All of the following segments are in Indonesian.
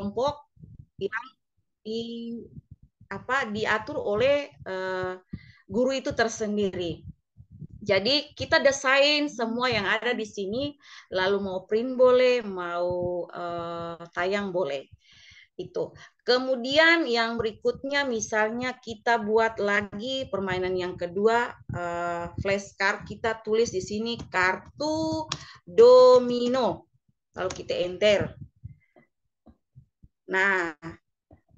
kelompok yang diatur oleh guru itu tersendiri. Jadi kita desain semua yang ada di sini, lalu mau print boleh, mau tayang boleh. Itu. Kemudian yang berikutnya misalnya kita buat lagi permainan yang kedua, flashcard, kita tulis di sini kartu domino. Lalu kita enter. Nah,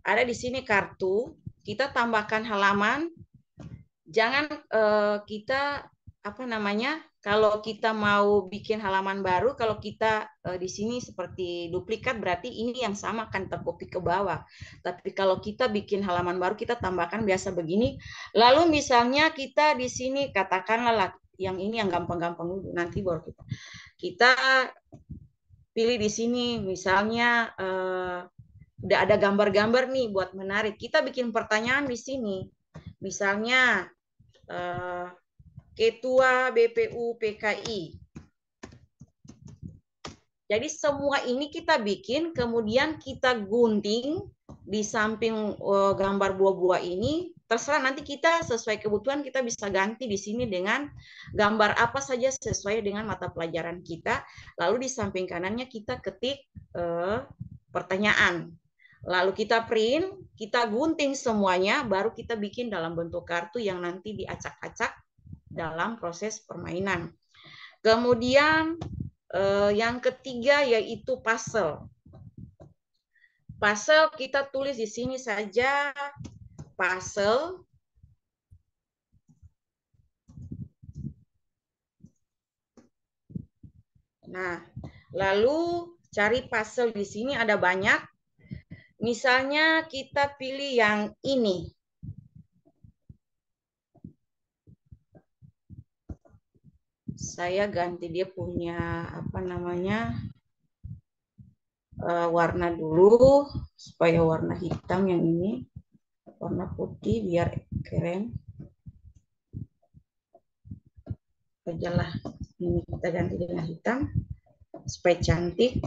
ada di sini kartu, kita tambahkan halaman. Jangan kita kalau kita mau bikin halaman baru, kalau kita di sini seperti duplikat, berarti ini yang sama akan tercopy ke bawah. Tapi kalau kita bikin halaman baru, kita tambahkan biasa begini. Lalu misalnya kita di sini katakanlah yang ini yang gampang-gampang dulu, nanti baru kita pilih di sini misalnya udah ada gambar-gambar nih buat menarik. Kita bikin pertanyaan di sini. Misalnya Ketua BPU PKI. Jadi semua ini kita bikin, kemudian kita gunting di samping gambar buah-buah ini. Terserah nanti kita sesuai kebutuhan kita bisa ganti di sini dengan gambar apa saja sesuai dengan mata pelajaran kita. Lalu di samping kanannya kita ketik pertanyaan. Lalu kita print, kita gunting semuanya, baru kita bikin dalam bentuk kartu yang nanti diacak-acak dalam proses permainan. Kemudian yang ketiga yaitu puzzle. Puzzle kita tulis di sini saja puzzle. Nah, lalu cari puzzle di sini ada banyak. Misalnya kita pilih yang ini. Saya ganti dia punya warna dulu supaya warna hitam yang ini, warna putih biar keren. Ajalah ini kita ganti dengan hitam supaya cantik.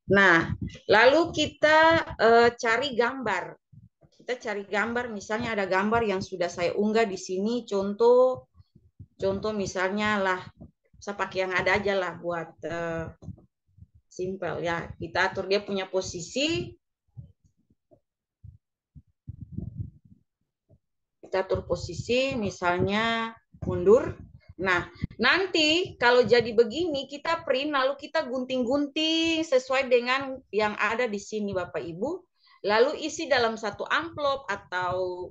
Nah, lalu kita cari gambar. Kita cari gambar, misalnya ada gambar yang sudah saya unggah di sini, contoh misalnya lah, saya pakai yang ada aja lah buat simple ya. Kita atur dia punya posisi. Kita atur posisi, misalnya mundur. Nah, nanti kalau jadi begini, kita print, lalu kita gunting-gunting sesuai dengan yang ada di sini, Bapak Ibu. Lalu isi dalam satu amplop atau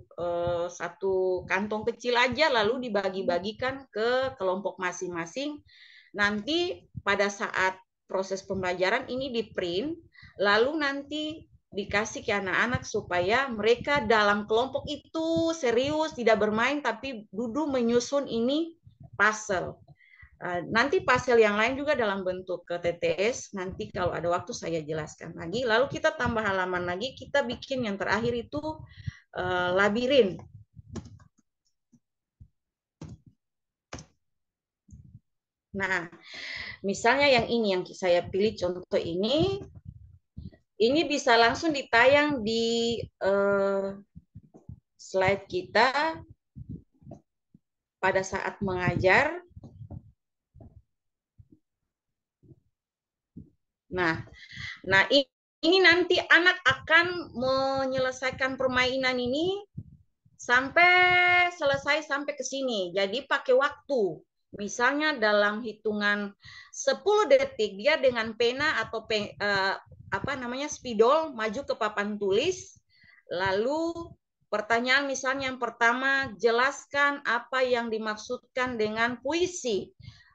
satu kantong kecil aja, lalu dibagi-bagikan ke kelompok masing-masing. Nanti pada saat proses pembelajaran ini di print, lalu nanti dikasih ke anak-anak supaya mereka dalam kelompok itu serius, tidak bermain, tapi duduk menyusun ini puzzle. Nanti puzzle yang lain juga dalam bentuk TTS, nanti kalau ada waktu saya jelaskan lagi. Lalu kita tambah halaman lagi, kita bikin yang terakhir itu labirin. Nah, misalnya yang ini yang saya pilih contoh ini bisa langsung ditayang di slide kita pada saat mengajar. Nah ini nanti anak akan menyelesaikan permainan ini sampai selesai sampai ke sini. Jadi pakai waktu. Misalnya dalam hitungan 10 detik dia dengan pena atau spidol maju ke papan tulis. Lalu pertanyaan misalnya yang pertama, jelaskan apa yang dimaksudkan dengan puisi.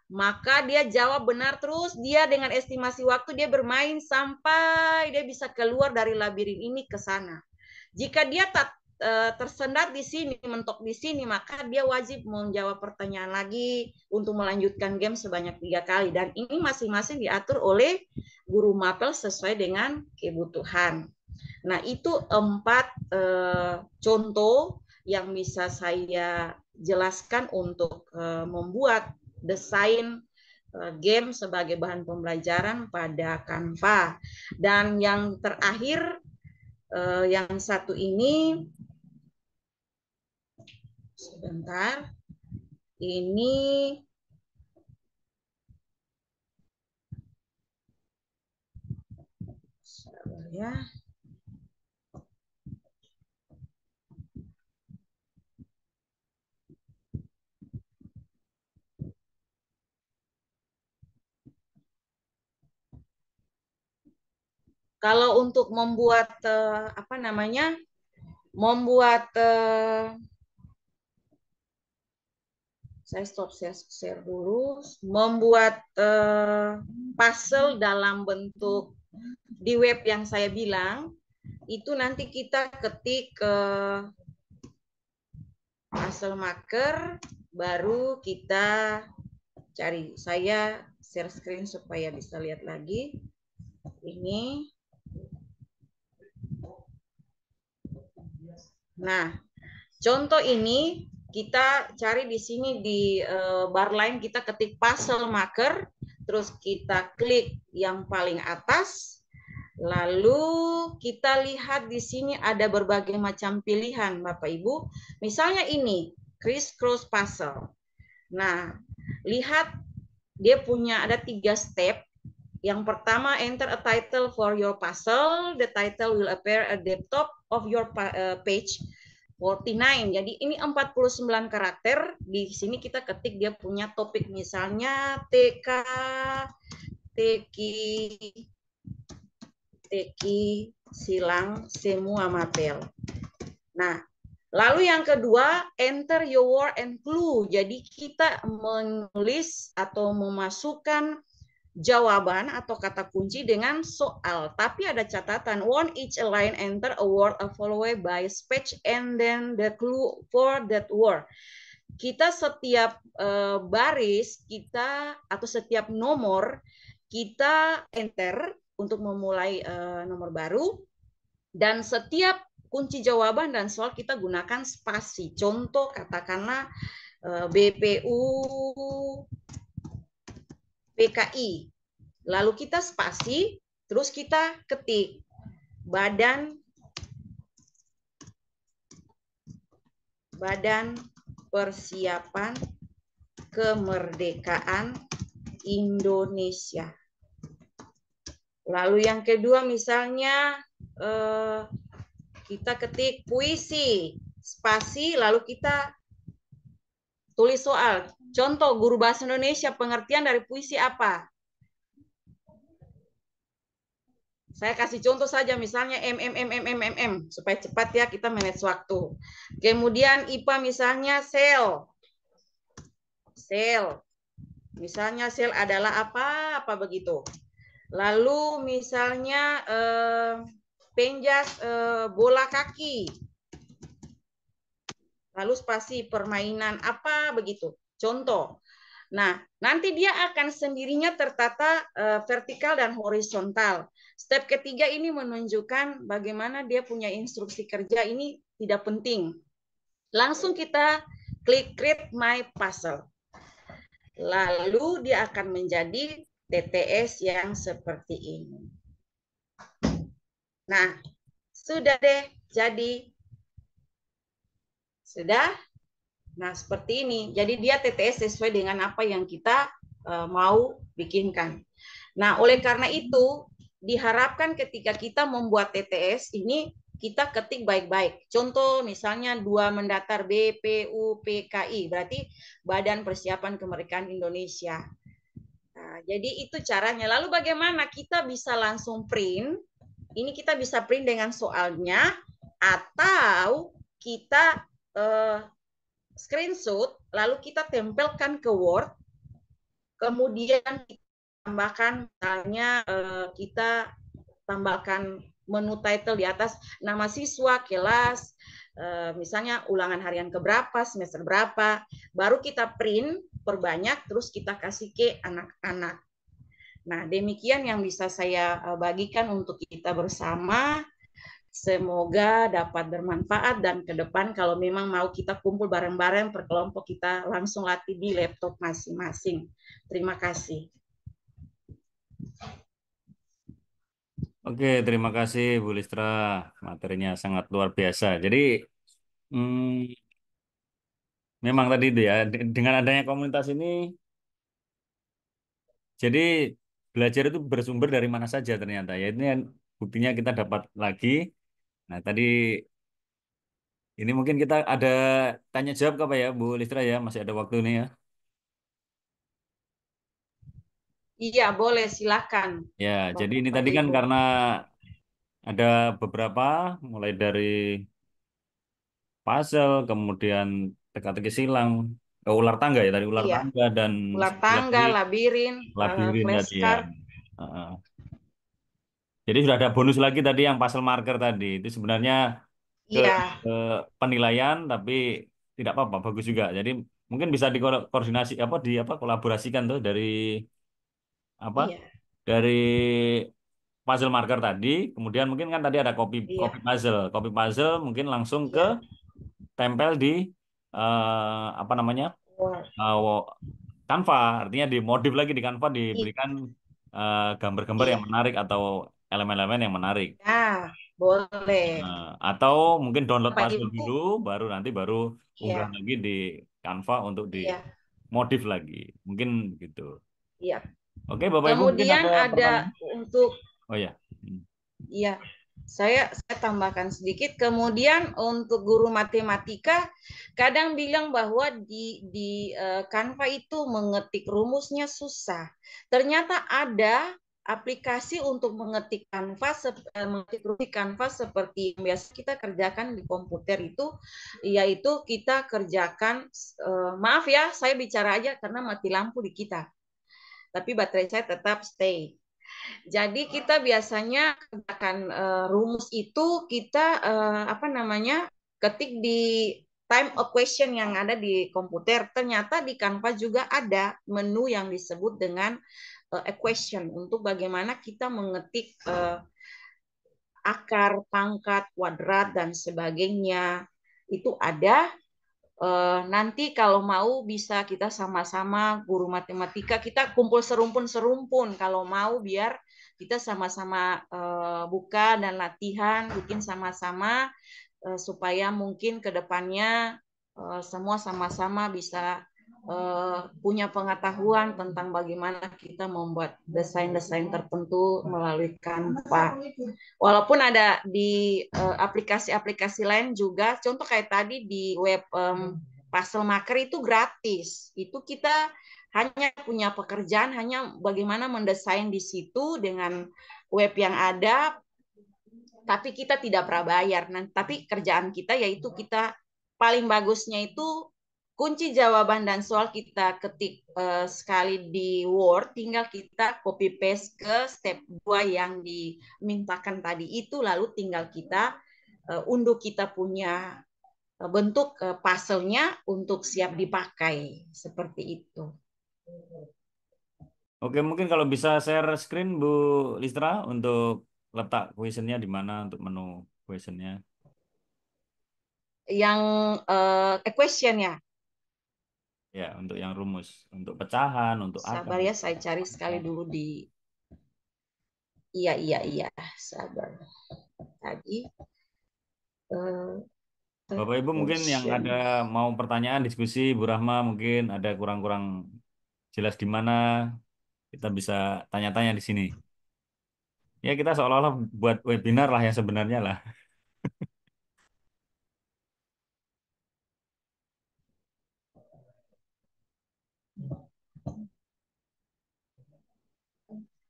Maka dia jawab benar, terus dia dengan estimasi waktu dia bermain sampai dia bisa keluar dari labirin ini ke sana. Jika dia tak tersendat di sini, mentok di sini, maka dia wajib menjawab pertanyaan lagi untuk melanjutkan game sebanyak 3 kali. Dan ini masing-masing diatur oleh guru mapel sesuai dengan kebutuhan. Nah, itu 4 contoh yang bisa saya jelaskan untuk membuat desain game sebagai bahan pembelajaran pada Canva. Dan yang terakhir, yang satu ini, sebentar, ini ya. Kalau untuk membuat apa namanya, membuat saya stop share dulu, membuat puzzle dalam bentuk di web yang saya bilang, itu nanti kita ketik puzzle marker, baru kita cari. Saya share screen supaya bisa lihat lagi. Ini. Nah, contoh ini kita cari di sini di bar line, kita ketik puzzle marker, terus kita klik yang paling atas, lalu kita lihat di sini ada berbagai macam pilihan, Bapak Ibu. Misalnya ini, crisscross puzzle. Nah, lihat dia punya ada 3 step. Yang pertama, enter a title for your puzzle. The title will appear at the top of your page. 49. Jadi ini 49 karakter. Di sini kita ketik dia punya topik, misalnya TK silang semua materi. Nah, lalu yang kedua, enter your word and clue. Jadi kita menulis atau memasukkan jawaban atau kata kunci dengan soal. Tapi ada catatan, one each line enter a word followed by space and then the clue for that word. Kita setiap baris kita atau setiap nomor kita enter untuk memulai nomor baru, dan setiap kunci jawaban dan soal kita gunakan spasi. Contoh katakanlah BPU PKI. Lalu kita spasi, terus kita ketik Badan Persiapan Kemerdekaan Indonesia. Lalu yang kedua misalnya kita ketik puisi, spasi, lalu kita tulis soal. Contoh guru bahasa Indonesia, pengertian dari puisi apa? Saya kasih contoh saja, misalnya supaya cepat ya, kita manage waktu. Kemudian IPA misalnya sel. Misalnya sel adalah apa begitu. Lalu misalnya penjas bola kaki. Lalu spasi permainan apa begitu. Contoh. Nah, nanti dia akan sendirinya tertata vertikal dan horizontal. Step ketiga ini menunjukkan bagaimana dia punya instruksi kerja, ini tidak penting. Langsung kita klik create my puzzle. Lalu dia akan menjadi TTS yang seperti ini. Nah, sudah deh jadi. Sudah? Nah, seperti ini. Jadi dia TTS sesuai dengan apa yang kita mau bikinkan. Nah, oleh karena itu, diharapkan ketika kita membuat TTS ini, kita ketik baik-baik. Contoh misalnya 2 mendatar BPUPKI, berarti Badan Persiapan Kemerdekaan Indonesia. Nah, jadi itu caranya. Lalu bagaimana kita bisa langsung print? Ini kita bisa print dengan soalnya, atau kita screenshot, lalu kita tempelkan ke Word, kemudian kita tambahkan, misalnya kita tambahkan menu title di atas, nama siswa, kelas, misalnya ulangan harian keberapa, semester berapa, baru kita print, perbanyak, terus kita kasih ke anak-anak. Nah, demikian yang bisa saya bagikan untuk kita bersama. Semoga dapat bermanfaat dan ke depan kalau memang mau kita kumpul bareng-bareng per kelompok kita langsung latih di laptop masing-masing. Terima kasih. Oke, terima kasih Bu Listra. Materinya sangat luar biasa. Jadi memang tadi itu ya, dengan adanya komunitas ini, jadi belajar itu bersumber dari mana saja ternyata. Ya ini buktinya kita dapat lagi. Nah tadi ini mungkin kita ada tanya jawab apa ya Bu Listra ya, masih ada waktu nih ya. Iya, boleh silakan Ya, jadi ini Bapak tadi kan Ibu. karena ada beberapa, mulai dari puzzle, kemudian teka-teki silang, ular tangga ya tadi ular Iya, tangga dan ular satu lagi tangga, labirin, labirin tadi ya. flashcard. Heeh. Jadi sudah ada bonus lagi tadi yang puzzle marker tadi. Itu sebenarnya ke, Iya, ke penilaian tapi tidak apa-apa, bagus juga. Jadi mungkin bisa dikoordinasi apa di apa kolaborasikan tuh dari apa? iya, Dari puzzle marker tadi, kemudian mungkin kan tadi ada copy iya, copy puzzle. Copy puzzle mungkin langsung ke iya. tempel di apa namanya? Wah, uh, Canva, artinya dimodif lagi di Canva i- diberikan gambar-gambar yang iya. menarik atau elemen-elemen yang menarik. Nah, boleh. Atau mungkin download Bapak puzzle Ibu, dulu, baru unggah iya, lagi di Canva untuk iya, dimodif lagi. Mungkin gitu. iya. Oke, Bapak Ibu mungkin Kemudian ada ada pertanyaan? untuk, Oh ya. Hmm. iya, saya tambahkan sedikit. Kemudian untuk guru matematika kadang bilang bahwa di Canva itu mengetik rumusnya susah. Ternyata ada aplikasi untuk mengetik mengetik rumus di Canva seperti yang biasa kita kerjakan di komputer itu, yaitu kita kerjakan, maaf ya, saya bicara aja karena mati lampu di kita, tapi baterai saya tetap stay. Jadi kita biasanya kerjakan rumus itu kita apa namanya ketik di time equation yang ada di komputer. Ternyata di Canva juga ada menu yang disebut dengan equation untuk bagaimana kita mengetik akar, pangkat, kuadrat dan sebagainya. Itu ada. Nanti kalau mau bisa kita sama-sama guru matematika kita kumpul serumpun-serumpun kalau mau biar kita sama-sama buka dan latihan bikin sama-sama supaya mungkin ke depannya semua sama-sama bisa punya pengetahuan tentang bagaimana kita membuat desain-desain tertentu melalui Canva. Walaupun ada di aplikasi-aplikasi lain juga, contoh kayak tadi di web Puzzle Maker itu gratis. Itu kita hanya punya pekerjaan, hanya bagaimana mendesain di situ dengan web yang ada, tapi kita tidak pernah bayar. Nah, tapi kerjaan kita yaitu kita paling bagusnya itu kunci jawaban dan soal kita ketik sekali di Word, tinggal kita copy paste ke step 2 yang dimintakan tadi itu, lalu tinggal kita unduh kita punya bentuk puzzle-nya untuk siap dipakai. Seperti itu. Oke, mungkin kalau bisa share screen Bu Listra untuk letak questionnya di mana untuk menu questionnya. Yang equation ya, Ya, untuk yang rumus, untuk pecahan, untuk akar. sabar ya saya cari sekali dulu di, iya, iya, iya, sabar. Tadi Bapak Ibu mungkin yang ada equation. mau pertanyaan, diskusi, Bu Rahma mungkin ada kurang-kurang jelas di mana, kita bisa tanya-tanya di sini. Ya kita seolah-olah buat webinar lah yang sebenarnya lah.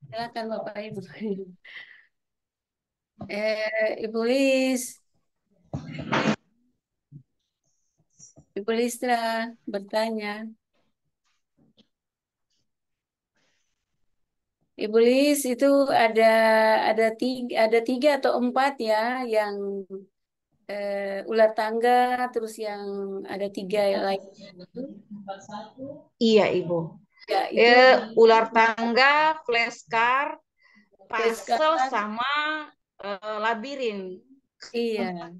Silakan Bapak Ibu. Ibu Lis, Ibu Listra bertanya. Ibu Lis itu ada ada tiga atau empat ya yang ular tangga, terus yang ada tiga lain itu. Iya, Ibu. Ya itu Ular tangga, flashcard, puzzle, sekarang sama labirin. Iya,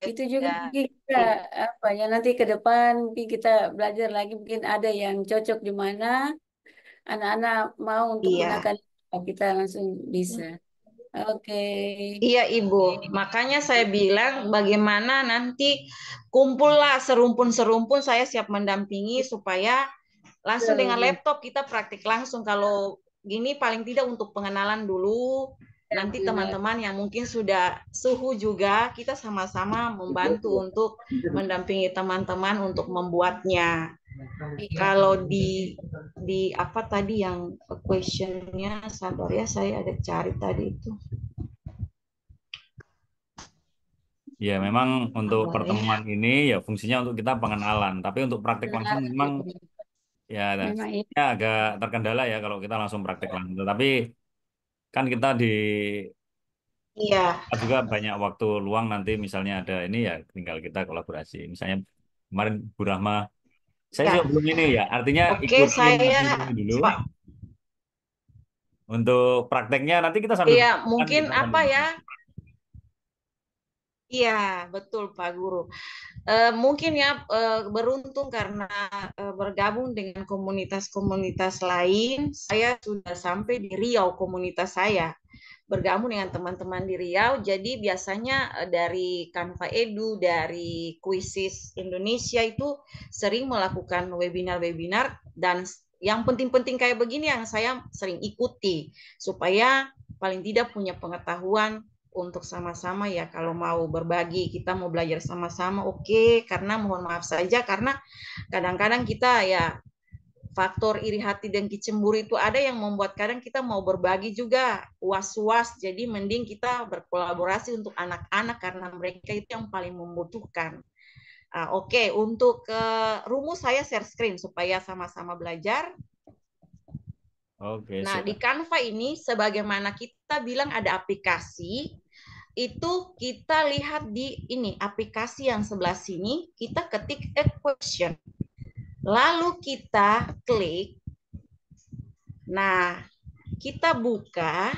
itu juga Ya, mungkin kita apa ya nanti ke depan mungkin kita belajar lagi mungkin ada yang cocok di mana anak-anak mau untuk iya. gunakan kita langsung bisa. Oke. Iya, Ibu. Makanya saya bilang bagaimana nanti kumpullah serumpun-serumpun, saya siap mendampingi supaya langsung dengan Betul. laptop kita praktik langsung. Kalau gini paling tidak untuk pengenalan dulu. Ya, Nanti benar. teman-teman yang mungkin sudah suhu juga, kita sama-sama membantu untuk mendampingi teman-teman untuk membuatnya. Iya. Kalau di apa tadi yang questionnya, sabar ya, saya ada cari tadi itu. Ya, memang untuk Sabar ya. pertemuan ini ya fungsinya untuk kita pengenalan. Tapi untuk praktek langsung Benar. memang ya, Memang iya. ya agak terkendala ya kalau kita langsung praktek langsung. Tapi kan kita di Iya. juga banyak waktu luang nanti misalnya ada ini ya tinggal kita kolaborasi. Misalnya kemarin Bu Rahma, saya juga Ya. belum ini ya. Artinya Oke, ikuti saya materi dulu. Pak. Untuk prakteknya nanti kita sambil Iya, kan mungkin kita apa sambil. ya? Iya, betul Pak Guru. Mungkin ya beruntung karena bergabung dengan komunitas-komunitas lain, saya sudah sampai di Riau komunitas saya. Bergabung dengan teman-teman di Riau, jadi biasanya dari Canva Edu, dari Quizzes Indonesia itu sering melakukan webinar-webinar dan yang penting-penting kayak begini yang saya sering ikuti supaya paling tidak punya pengetahuan untuk sama-sama ya kalau mau berbagi kita mau belajar sama-sama oke, karena mohon maaf saja karena kadang-kadang kita ya faktor iri hati dan kecemburu itu ada yang membuat kadang kita mau berbagi juga was-was, jadi mending kita berkolaborasi untuk anak-anak karena mereka itu yang paling membutuhkan. Oke, untuk rumus saya share screen supaya sama-sama belajar. Oke, Nah, di siap. Canva ini sebagaimana kita bilang ada aplikasi, itu kita lihat di ini aplikasi yang sebelah sini, kita ketik a question. Lalu kita klik. Nah, kita buka,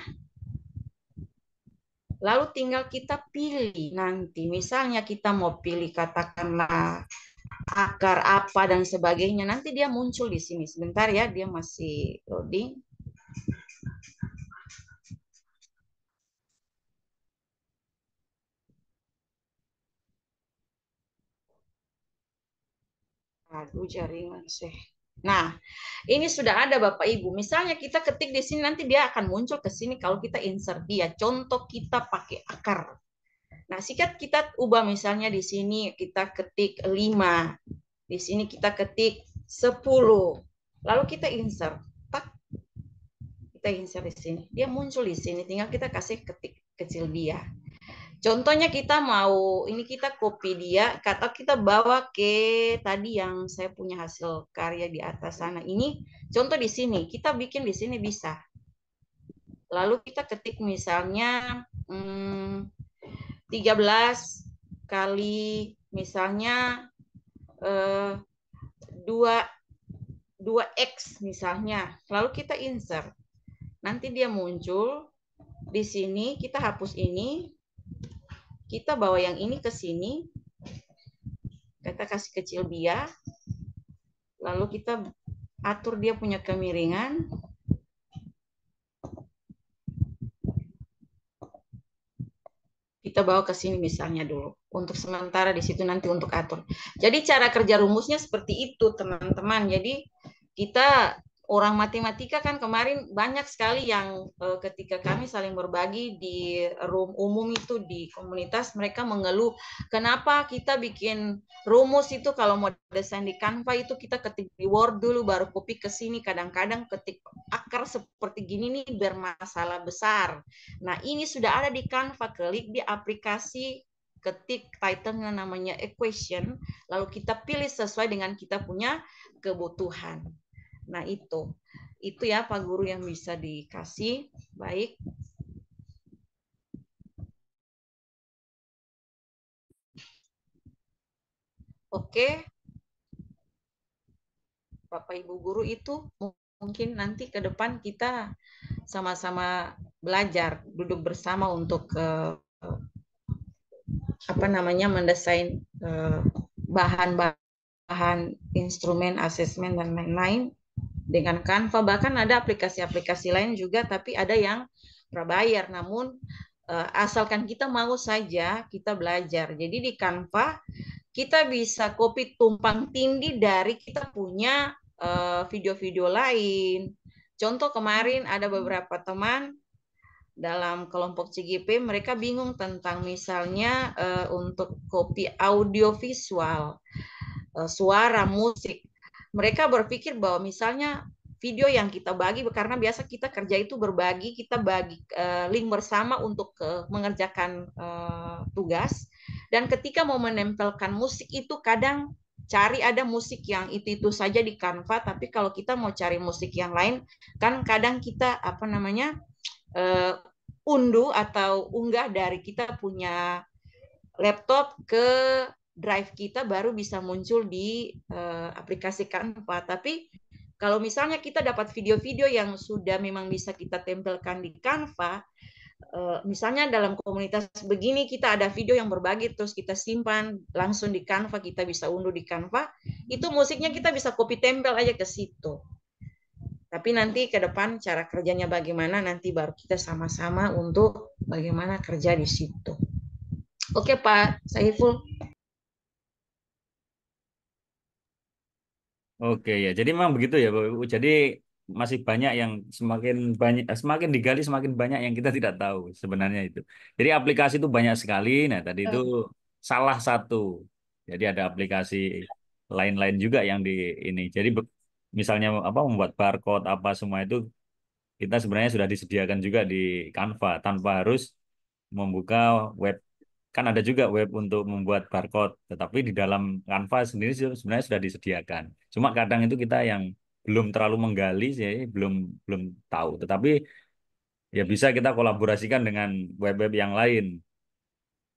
lalu tinggal kita pilih nanti. Misalnya kita mau pilih katakanlah akar apa dan sebagainya. Nanti dia muncul di sini. Sebentar ya, dia masih loading. Aduh, jaringan sih. Nah, ini sudah ada Bapak Ibu. Misalnya kita ketik di sini, nanti dia akan muncul ke sini kalau kita insert dia. Contoh kita pakai akar. Nah, sikat kita ubah misalnya di sini kita ketik 5. Di sini kita ketik 10. Lalu kita insert. Tak, kita insert di sini. Dia muncul di sini. Tinggal kita kasih ketik kecil dia. Contohnya kita mau, ini kita copy dia, kata kita bawa ke tadi yang saya punya hasil karya di atas sana. Ini contoh di sini, kita bikin di sini bisa. Lalu kita ketik misalnya 13 kali misalnya 2x misalnya. Lalu kita insert. Nanti dia muncul di sini, kita hapus ini. Kita bawa yang ini ke sini, kita kasih kecil dia, lalu kita atur dia punya kemiringan. Kita bawa ke sini misalnya dulu. Untuk sementara di situ nanti untuk atur. Jadi cara kerja rumusnya seperti itu teman-teman. Jadi kita orang matematika kan kemarin banyak sekali yang ketika kami saling berbagi di room umum itu di komunitas, mereka mengeluh kenapa kita bikin rumus itu kalau mau desain di Canva itu kita ketik di Word dulu baru copy ke sini, kadang-kadang ketik akar seperti gini nih bermasalah besar. Nah, ini sudah ada di Canva, klik di aplikasi, ketik title-nya namanya equation, lalu kita pilih sesuai dengan kita punya kebutuhan. Nah, itu ya Pak Guru yang bisa dikasih. Baik. Oke. Bapak Ibu guru itu mungkin nanti ke depan kita sama-sama belajar, duduk bersama untuk mendesain bahan instrumen asesmen dan lain-lain dengan Canva. Bahkan ada aplikasi-aplikasi lain juga, tapi ada yang prabayar. Namun asalkan kita mau saja, kita belajar. Jadi di Canva kita bisa copy tumpang tindih dari kita punya video-video lain. Contoh kemarin ada beberapa teman dalam kelompok CGP, mereka bingung tentang misalnya untuk copy audio visual, suara, musik. Mereka berpikir bahwa misalnya video yang kita bagi, karena biasa kita kerja itu berbagi, kita bagi link bersama untuk mengerjakan tugas. Dan ketika mau menempelkan musik itu kadang cari ada musik yang itu saja di Canva, tapi kalau kita mau cari musik yang lain, kan kadang kita unduh atau unggah dari kita punya laptop ke drive kita, baru bisa muncul di aplikasi Canva. Tapi kalau misalnya kita dapat video-video yang sudah memang bisa kita tempelkan di Canva, misalnya dalam komunitas begini kita ada video yang berbagi, terus kita simpan langsung di Canva, kita bisa unduh di Canva, itu musiknya kita bisa copy tempel aja ke situ. Tapi nanti ke depan cara kerjanya bagaimana, nanti baru kita sama-sama untuk bagaimana kerja di situ. Oke Pak Saiful. Oke ya, jadi memang begitu ya, Bapak Ibu. Jadi masih banyak yang semakin digali semakin banyak yang kita tidak tahu sebenarnya itu. Jadi aplikasi itu banyak sekali. Nah, tadi itu salah satu. Jadi ada aplikasi lain-lain juga yang di ini. Jadi misalnya membuat barcode apa semua itu kita sebenarnya sudah disediakan juga di Canva tanpa harus membuka web. Kan ada juga web untuk membuat barcode, tetapi di dalam Canva sendiri sebenarnya sudah disediakan. Cuma kadang itu kita yang belum terlalu menggali sih, belum belum tahu. Tetapi ya bisa kita kolaborasikan dengan web-web yang lain.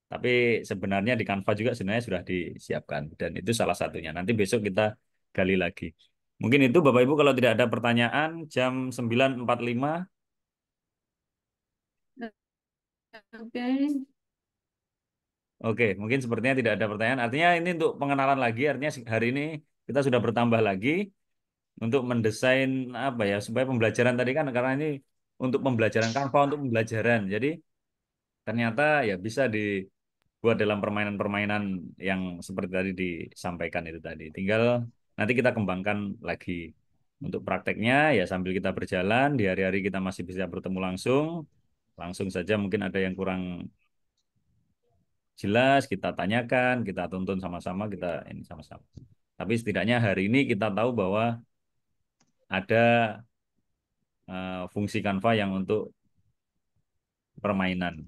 Tapi sebenarnya di Canva juga sebenarnya sudah disiapkan dan itu salah satunya. Nanti besok kita gali lagi. Mungkin itu Bapak Ibu, kalau tidak ada pertanyaan jam 9.45. Oke. Oke, mungkin sepertinya tidak ada pertanyaan. Artinya ini untuk pengenalan lagi, artinya hari ini kita sudah bertambah lagi untuk mendesain apa ya, supaya pembelajaran tadi kan, karena ini untuk pembelajaran Canva untuk pembelajaran. Jadi ternyata ya bisa dibuat dalam permainan-permainan yang seperti tadi disampaikan itu tadi. Tinggal nanti kita kembangkan lagi. Untuk prakteknya ya sambil kita berjalan, di hari-hari kita masih bisa bertemu langsung. Langsung saja mungkin ada yang kurang jelas, kita tanyakan, kita tuntun sama-sama, kita ini sama-sama. Tapi setidaknya hari ini kita tahu bahwa ada fungsi Canva yang untuk permainan,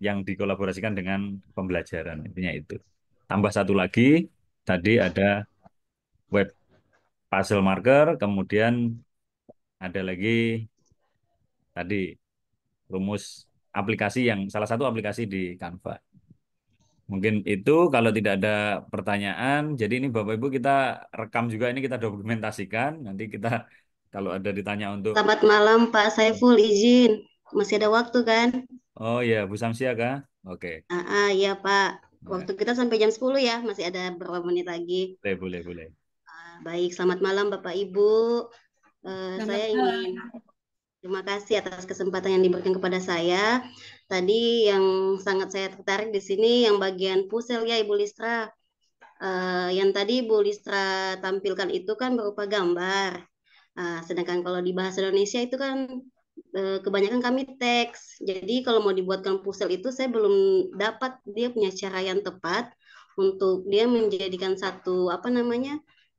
yang dikolaborasikan dengan pembelajaran, intinya itu. Tambah satu lagi, tadi ada web puzzle marker, kemudian ada lagi tadi rumus aplikasi, yang salah satu aplikasi di Canva. Mungkin itu kalau tidak ada pertanyaan. Jadi ini Bapak Ibu kita rekam juga, ini kita dokumentasikan. Nanti kita kalau ada ditanya untuk, Selamat malam Pak Saiful, izin. Masih ada waktu kan? oh ya Bu Samsia kah? Oke. Iya Pak. Ya, Waktu kita sampai jam 10 ya, masih ada beberapa menit lagi. boleh, boleh, boleh. Baik, selamat malam Bapak Ibu. Saya ingin terima kasih atas kesempatan yang diberikan kepada saya. Tadi yang sangat saya tertarik di sini yang bagian pusel ya Ibu Listra. Yang tadi Ibu Listra tampilkan itu kan berupa gambar. Sedangkan kalau di bahasa Indonesia itu kan kebanyakan kami teks. Jadi kalau mau dibuatkan pusel itu saya belum dapat dia punya cara yang tepat untuk dia menjadikan satu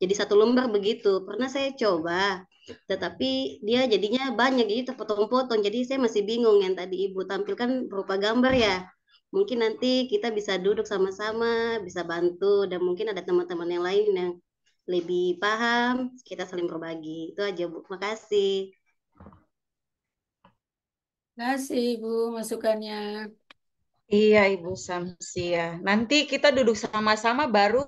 jadi satu lembar begitu. Pernah saya coba, tetapi dia jadinya banyak, jadi terpotong-potong. Jadi saya masih bingung yang tadi Ibu tampilkan berupa gambar ya. Mungkin nanti kita bisa duduk sama-sama, bisa bantu, dan mungkin ada teman-teman yang lain yang lebih paham, kita saling berbagi. Itu aja Bu, makasih. Terima kasih Ibu masukannya. Iya Ibu Samsia. Nanti kita duduk sama-sama, baru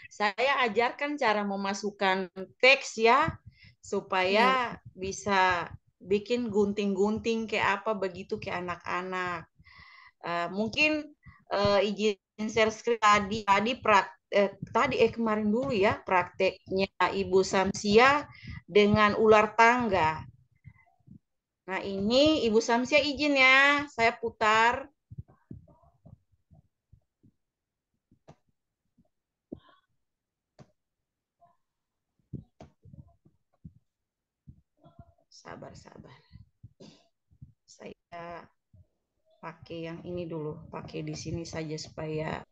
saya ajarkan cara memasukkan teks ya, supaya bisa bikin gunting-gunting kayak apa begitu ke anak-anak. Mungkin izin share screen tadi kemarin dulu ya prakteknya Ibu Samsia dengan ular tangga. Nah, ini Ibu Samsia izin ya, saya putar. Sabar. Saya pakai yang ini dulu, pakai di sini saja supaya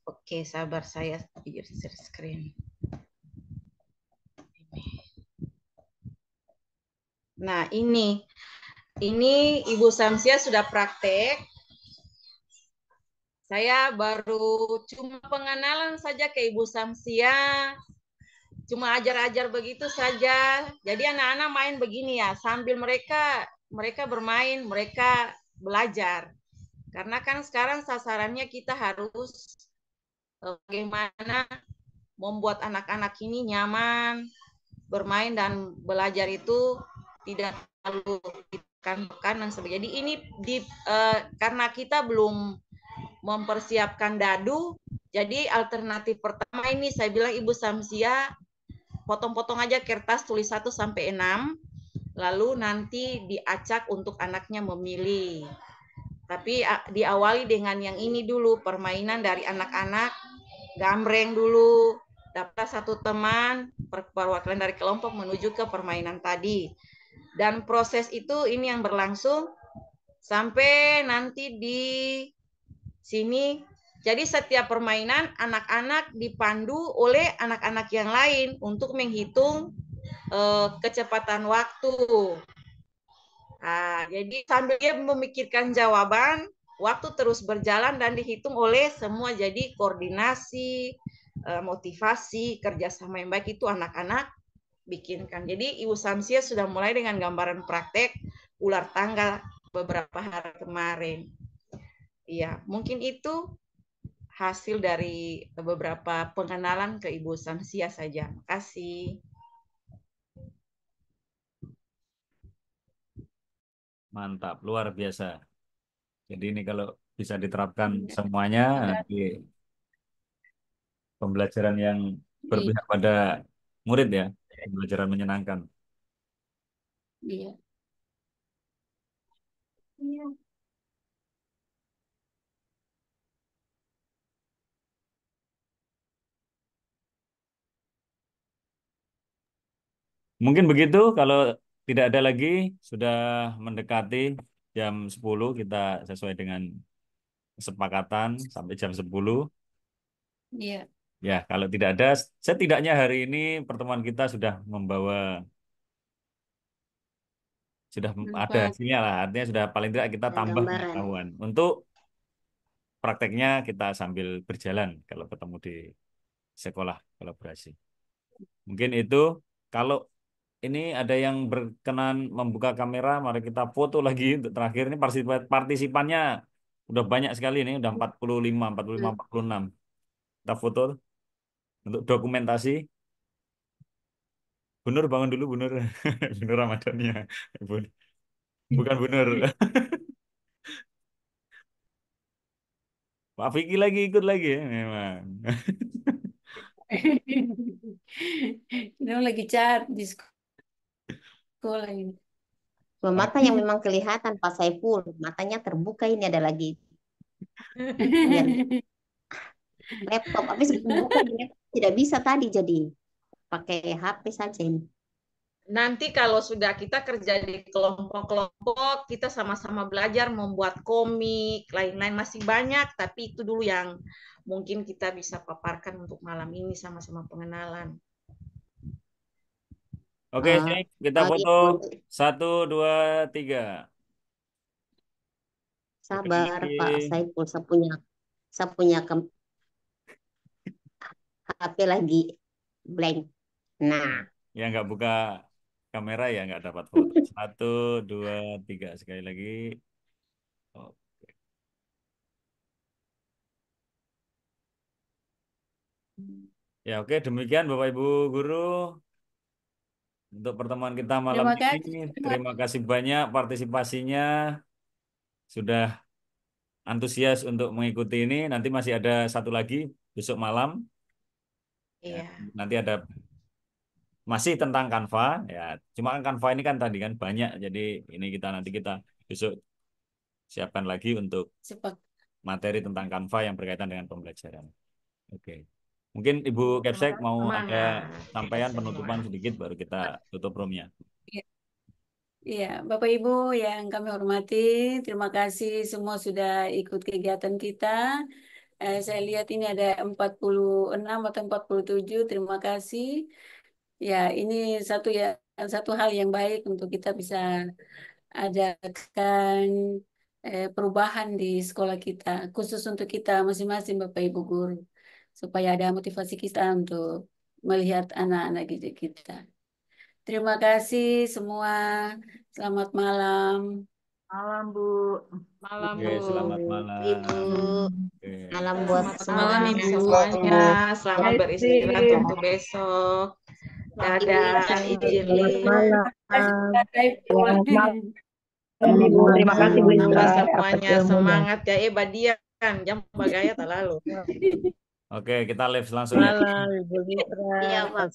Oke, sabar saya share screen. Nah, ini Ibu Samsia sudah praktek. Saya baru cuma pengenalan saja ke Ibu Samsia. Cuma ajar-ajar begitu saja. Jadi anak-anak main begini ya, sambil mereka bermain, mereka belajar. Karena kan sekarang sasarannya kita harus bagaimana membuat anak-anak ini nyaman bermain dan belajar itu tidak terlalu ditekan dan sebagainya. Jadi ini karena kita belum mempersiapkan dadu, jadi alternatif pertama ini saya bilang Ibu Samsia potong-potong aja kertas tulis 1 sampai 6, lalu nanti diacak untuk anaknya memilih. Tapi diawali dengan yang ini dulu, permainan dari anak-anak, gambreng dulu, dapat satu teman, perwakilan dari kelompok menuju ke permainan tadi. Dan proses itu ini yang berlangsung sampai nanti di sini. Jadi setiap permainan anak-anak dipandu oleh anak-anak yang lain untuk menghitung kecepatan waktu. Nah, jadi sambil dia memikirkan jawaban, waktu terus berjalan dan dihitung oleh semua. Jadi koordinasi, motivasi, kerjasama yang baik itu anak-anak bikinkan. Jadi Ibu Samsia sudah mulai dengan gambaran praktek ular tangga beberapa hari kemarin. Iya, mungkin itu hasil dari beberapa pengenalan ke Ibu Samsia saja. Terima kasih. Mantap, luar biasa. Jadi ini kalau bisa diterapkan semuanya, nanti pembelajaran yang berpihak pada murid ya, pembelajaran menyenangkan. Iya. Iya. Mungkin begitu, kalau tidak ada lagi, sudah mendekati jam 10, kita sesuai dengan kesepakatan sampai jam 10. Iya. Ya, kalau tidak ada, setidaknya hari ini pertemuan kita sudah membawa, sudah ada Manfaat. hasilnya lah. Artinya sudah paling tidak kita Ya, tambah gambaran. pengetahuan. Untuk prakteknya kita sambil berjalan kalau ketemu di sekolah kolaborasi. Mungkin itu, kalau ini ada yang berkenan membuka kamera, mari kita foto lagi untuk terakhir. Ini partisipannya udah banyak sekali, ini udah 45, 45, 46. Kita foto untuk dokumentasi. Bunur bangun dulu, Bunur. Bunur Ramadhania. Bukan Bunur. Pak Vicky lagi ikut lagi ya, memang. Ini lagi chat di sekolah ini. Mata yang memang kelihatan Pak Saiful, matanya terbuka ini ada lagi biar laptop. Habis buka di laptop tidak bisa tadi jadi pakai HP saja ini. Nanti kalau sudah kita kerja di kelompok-kelompok, kita sama-sama belajar membuat komik, lain-lain masih banyak, tapi itu dulu yang mungkin kita bisa paparkan untuk malam ini sama-sama pengenalan. Oke, Cek, kita foto. Iya, 1, 2, 3. sabar Oke. Pak Saiful, saya punya HP lagi blank. Nah, Yang nggak buka kamera ya nggak dapat foto. 1, 2, 3. Sekali lagi. Oke. Ya, oke, demikian Bapak Ibu guru untuk pertemuan kita malam Terima ini. kasih semua. Terima kasih banyak partisipasinya, sudah antusias untuk mengikuti ini. Nanti masih ada satu lagi besok malam. Ya, Iya. nanti ada masih tentang Canva. Ya, cuma kan Canva ini kan tadi kan banyak. Jadi ini nanti kita besok siapkan lagi untuk Sepak. materi tentang Canva yang berkaitan dengan pembelajaran. Oke. Mungkin Ibu Kepsek mau ada Semangat. sampaian Semua. penutupan sedikit baru kita tutup roomnya. Iya, Bapak Ibu yang kami hormati, terima kasih semua sudah ikut kegiatan kita. Saya lihat ini ada 46 atau 47, terima kasih. Ya, ini satu hal yang baik untuk kita bisa adakan perubahan di sekolah kita, khusus untuk kita masing-masing Bapak Ibu guru, supaya ada motivasi kita untuk melihat anak-anak didik kita. Terima kasih semua. Selamat malam. Malam, Bu. Malam, Oke, Bu. selamat malam. Ibu. Oke. Malam buat Selamat semua. malam Ibu semuanya. Selamat beristirahat untuk besok. Dadah, izin live. Selamat malam, Ibu. Terima kasih, Bu Tambah Isra, atas semuanya ilmunya. semangat ya Badian. Jam bagaya tak lalu. Oke, kita live langsung ya. Malam, Ibu Isra. Iya, Pak.